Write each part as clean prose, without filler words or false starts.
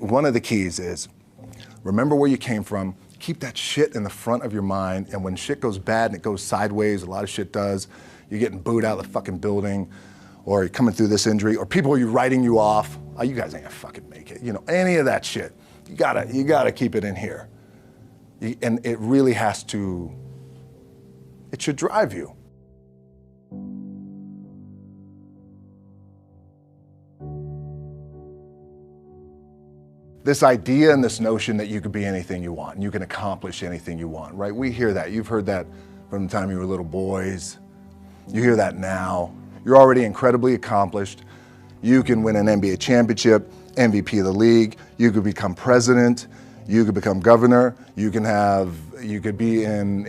One of the keys is remember where you came from. Keep that shit in the front of your mind, and when shit goes bad and it goes sideways, a lot of shit does, you're getting booed out of the fucking building, or you're coming through this injury, or people are writing you off. Oh, you guys ain't gonna fucking make it. You know, any of that shit. You gotta keep it in here. And it really has to, it should drive you. This idea and this notion that you could be anything you want and you can accomplish anything you want, right? We hear that. You've heard that from the time you were little boys. You hear that now. You're already incredibly accomplished. You can win an NBA championship, MVP of the league. You could become president. You could become governor. You could be in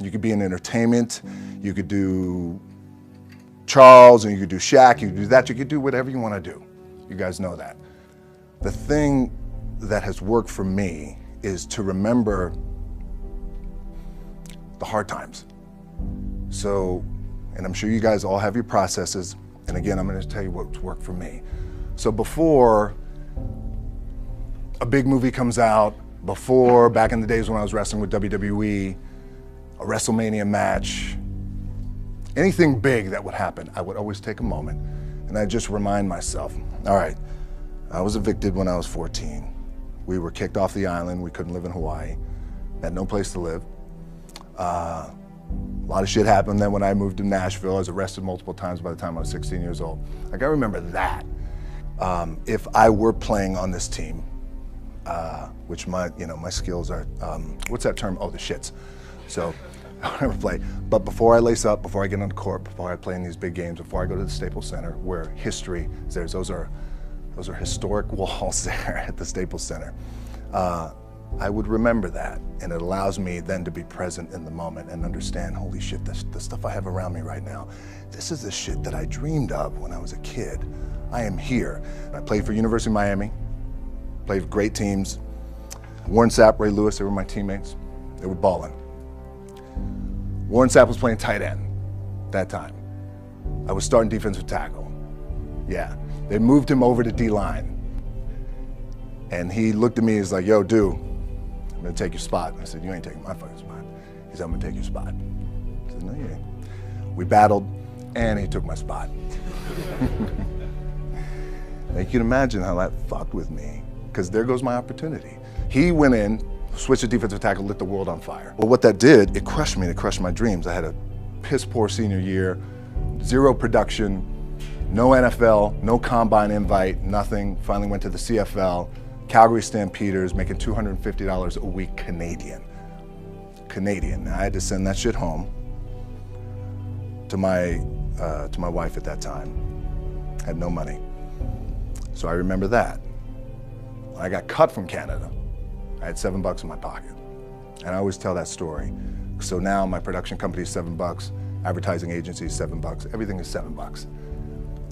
entertainment. You could do Charles, and you could do Shaq. You could do that. You could do whatever you want to do. You guys know that. The thing that has worked for me is to remember the hard times. So, and I'm sure you guys all have your processes. And again, I'm going to tell you what's worked for me. So before a big movie comes out, before, back in the days when I was wrestling with WWE, a WrestleMania match, anything big that would happen, I would always take a moment and I just remind myself, all right, I was evicted when I was 14. We were kicked off the island. We couldn't live in Hawaii. Had no place to live. A lot of shit happened. Then when I moved to Nashville, I was arrested multiple times by the time I was 16 years old. I gotta remember that. If I were playing on this team, which my skills are, what's that term? Oh, the shits. So I would never play. But before I lace up, before I get on the court, before I play in these big games, before I go to the Staples Center, where history is there, those are historic walls there at the Staples Center. I would remember that, and it allows me then to be present in the moment and understand, holy shit, the stuff I have around me right now, this is the shit that I dreamed of when I was a kid. I am here. I played for University of Miami, played for great teams. Warren Sapp, Ray Lewis, they were my teammates. They were balling. Warren Sapp was playing tight end that time. I was starting defensive tackle. Yeah. They moved him over to D-line. And he looked at me, he's like, yo, dude, I'm gonna take your spot. I said, you ain't taking my fucking spot. He said, I'm gonna take your spot. I said, no, you ain't. We battled, and he took my spot. Now you can imagine how that fucked with me, because there goes my opportunity. He went in, switched to defensive tackle, lit the world on fire. Well, what that did, it crushed me, it crushed my dreams. I had a piss poor senior year, zero production, no NFL, no combine invite, nothing. Finally went to the CFL, Calgary Stampeders, making $250 a week Canadian. Now I had to send that shit home to my wife at that time. Had no money. So I remember that. When I got cut from Canada, I had $7 in my pocket. And I always tell that story. So now my production company is $7, advertising agency is $7, everything is $7.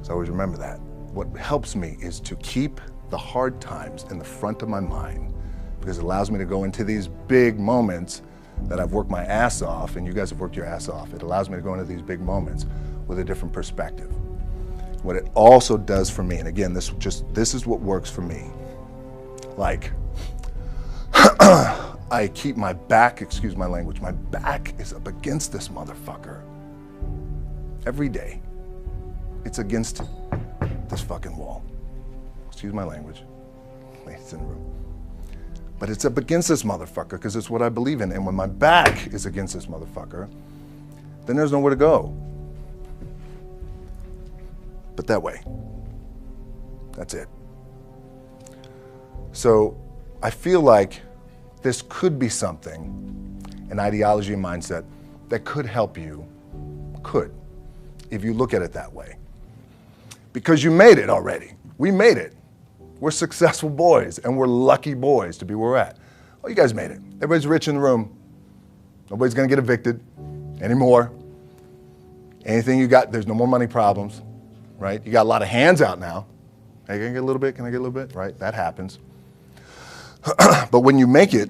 So I always remember that. What helps me is to keep the hard times in the front of my mind, because it allows me to go into these big moments that I've worked my ass off, and you guys have worked your ass off. It allows me to go into these big moments with a different perspective. What it also does for me, and again, this is what works for me. Like, I keep my back, excuse my language, my back is up against this motherfucker every day. It's against this fucking wall. Excuse my language, ladies in the room. But it's up against this motherfucker because it's what I believe in. And when my back is against this motherfucker, then there's nowhere to go. But that way. That's it. So I feel like this could be something, an ideology and mindset that could help you, if you look at it that way. Because you made it already. We made it. We're successful boys, and we're lucky boys to be where we're at. Oh, you guys made it. Everybody's rich in the room. Nobody's gonna get evicted anymore. Anything you got, there's no more money problems, right? You got a lot of hands out now. Hey, can I get a little bit? Can I get a little bit? Right, that happens. But when you make it,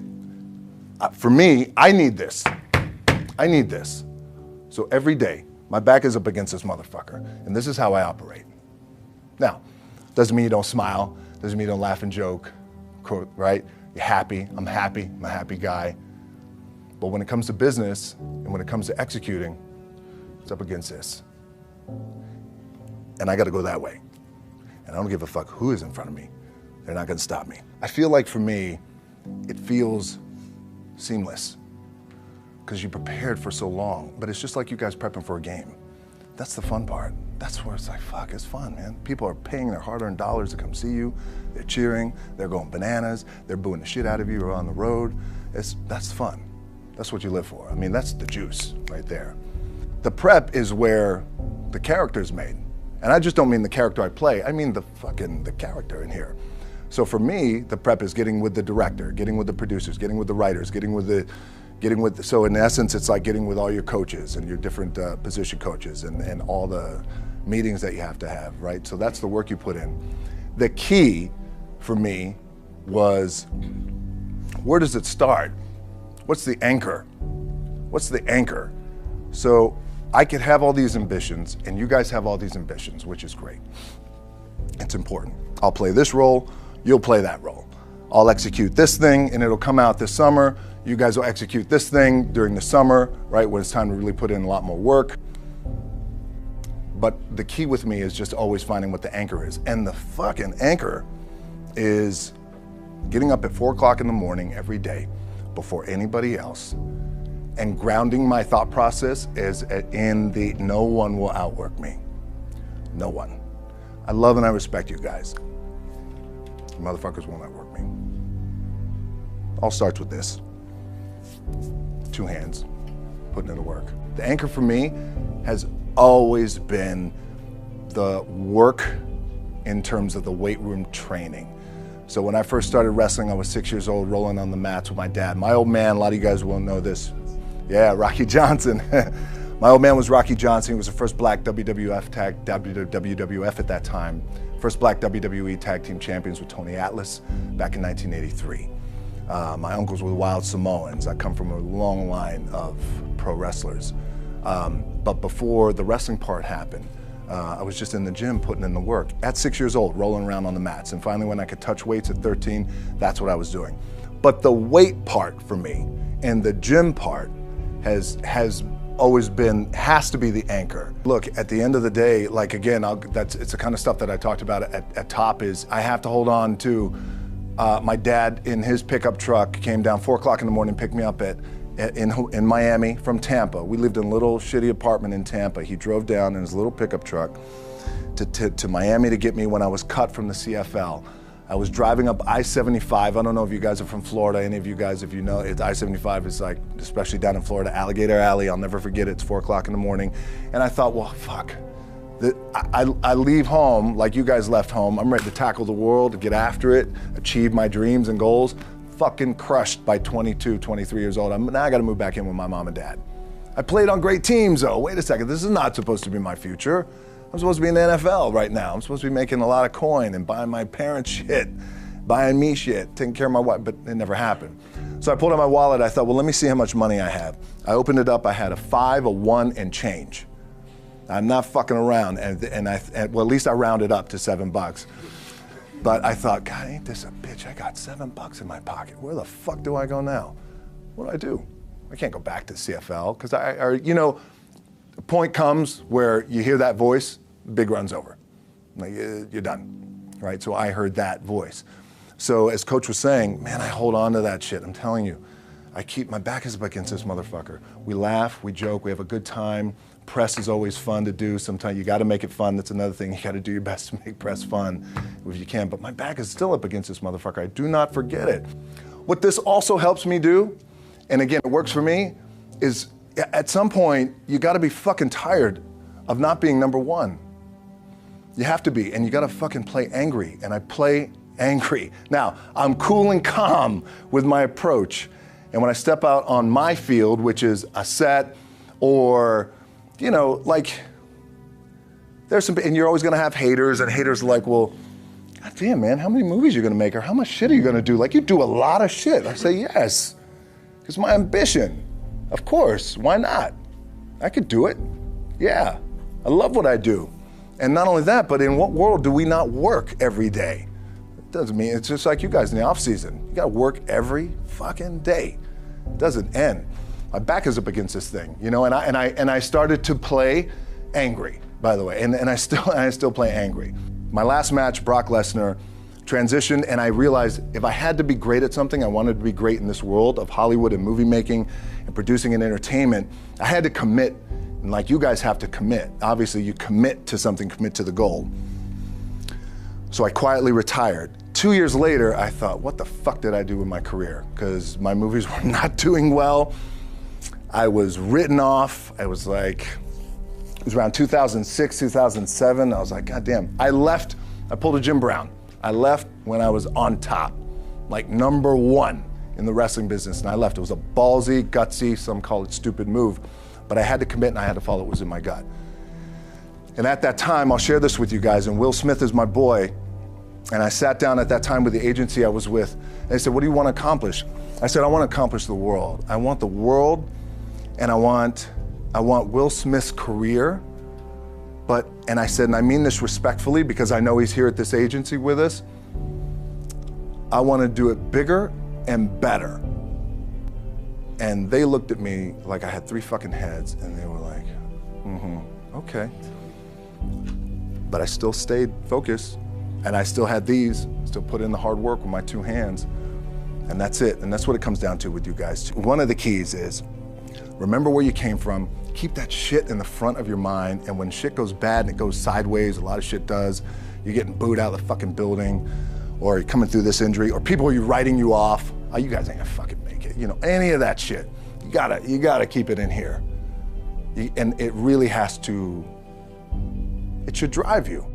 for me, I need this. I need this. So every day, my back is up against this motherfucker, and this is how I operate. Now, doesn't mean you don't smile, Doesn't mean you don't laugh and joke, quote, right? You're happy, I'm a happy guy. But when it comes to business and when it comes to executing, it's up against this. And I gotta go that way. And I don't give a fuck who is in front of me. They're not gonna stop me. I feel like for me, it feels seamless because you prepared for so long, but it's just like you guys prepping for a game. That's the fun part. That's where it's like, fuck, it's fun, man. People are paying their hard-earned dollars to come see you. They're cheering, they're going bananas, they're booing the shit out of you or on the road. That's fun. That's what you live for. I mean, that's the juice right there. The prep is where the character's made. And I just don't mean the character I play, I mean the character in here. So for me, the prep is getting with the director, getting with the producers, getting with the writers, so in essence, it's like getting with all your coaches and your different position coaches and all the meetings that you have to have, right? So that's the work you put in. The key for me was, where does it start? What's the anchor? What's the anchor? So I could have all these ambitions and you guys have all these ambitions, which is great. It's important. I'll play this role, you'll play that role. I'll execute this thing and it'll come out this summer. You guys will execute this thing during the summer, right? When it's time to really put in a lot more work. But the key with me is just always finding what the anchor is. And the fucking anchor is getting up at 4 o'clock in the morning every day before anybody else and grounding my thought process is in the no one will outwork me. No one. I love and I respect you guys. You motherfuckers won't outwork me. All starts with this. 2 hands, putting in the work. The anchor for me has always been the work in terms of the weight room training. So when I first started wrestling, I was 6 years old, rolling on the mats with my dad. My old man, a lot of you guys won't know this. Yeah, Rocky Johnson. My old man was Rocky Johnson. He was the first black WWF at that time. First black WWE tag team champions with Tony Atlas back in 1983. My uncles were wild Samoans. I come from a long line of pro wrestlers. But before the wrestling part happened, I was just in the gym putting in the work. At 6 years old, rolling around on the mats. And finally when I could touch weights at 13, that's what I was doing. But the weight part for me and the gym part has always been, has to be the anchor. Look, at the end of the day, like again, it's the kind of stuff that I talked about at top is I have to hold on to my dad in his pickup truck came down 4 o'clock in the morning, picked me up in Miami from Tampa. We lived in a little shitty apartment in Tampa. He drove down in his little pickup truck to Miami to get me when I was cut from the CFL. I was driving up I-75. I don't know if you guys are from Florida, any of you guys, if you know, I-75 is like, especially down in Florida, Alligator Alley. I'll never forget it. It's 4 o'clock in the morning. And I thought, well, fuck. I leave home like you guys left home. I'm ready to tackle the world, to get after it, achieve my dreams and goals. Fucking crushed by 22, 23 years old. Now I gotta move back in with my mom and dad. I played on great teams though. Wait a second, this is not supposed to be my future. I'm supposed to be in the NFL right now. I'm supposed to be making a lot of coin and buying my parents shit, buying me shit, taking care of my wife, but it never happened. So I pulled out my wallet, I thought, well, let me see how much money I have. I opened it up, I had a 5, a 1, and change. I'm not fucking around, and well, at least I rounded up to $7. But I thought, God, ain't this a bitch? I got $7 in my pocket. Where the fuck do I go now? What do I do? I can't go back to CFL, because you know, the point comes where you hear that voice, big run's over. Like, you're done, right? So I heard that voice. So as Coach was saying, man, I hold on to that shit. I'm telling you, my back is up against this motherfucker. We laugh, we joke, we have a good time. Press is always fun to do. Sometimes you got to make it fun. That's another thing. You got to do your best to make press fun if you can. But my back is still up against this motherfucker. I do not forget it. What this also helps me do, and again, it works for me, is at some point, you got to be fucking tired of not being number one. You have to be, and you got to fucking play angry. And I play angry. Now, I'm cool and calm with my approach. And when I step out on my field, which is a set or, you know, like, there's some, and you're always gonna have haters, and haters are like, well, God damn, man, how many movies are you gonna make, or how much shit are you gonna do? Like, you do a lot of shit. I say, yes, it's my ambition. Of course, why not? I could do it. Yeah, I love what I do. And not only that, but in what world do we not work every day? Doesn't mean, it's just like you guys in the off season. You gotta work every fucking day. It doesn't end. My back is up against this thing, you know, and I started to play angry, by the way, and I still play angry. My last match, Brock Lesnar, transitioned, and I realized if I had to be great at something, I wanted to be great in this world of Hollywood and movie making and producing and entertainment, I had to commit, and like you guys have to commit. Obviously, you commit to something, commit to the goal. So I quietly retired. 2 years later, I thought, what the fuck did I do with my career? Because my movies were not doing well. I was written off. I was like, it was around 2006, 2007. I was like, God damn. I left, I pulled a Jim Brown. I left when I was on top, like #1 in the wrestling business, and I left. It was a ballsy, gutsy, some call it stupid move, but I had to commit and I had to follow what was in my gut. And at that time, I'll share this with you guys, and Will Smith is my boy, and I sat down at that time with the agency I was with, and they said, what do you want to accomplish? I said, I want to accomplish the world. I want the world, and I want Will Smith's career, and I said, and I mean this respectfully because I know he's here at this agency with us, I want to do it bigger and better. And they looked at me like I had 3 fucking heads, and they were like, okay. But I still stayed focused, and I still had still put in the hard work with my 2 hands, and that's it. And that's what it comes down to with you guys. One of the keys is, remember where you came from, keep that shit in the front of your mind, and when shit goes bad and it goes sideways, a lot of shit does, you're getting booed out of the fucking building, or you're coming through this injury, or people are writing you off, oh, you guys ain't gonna fucking make it, you know, any of that shit. You gotta keep it in here. And it really has to, it should drive you.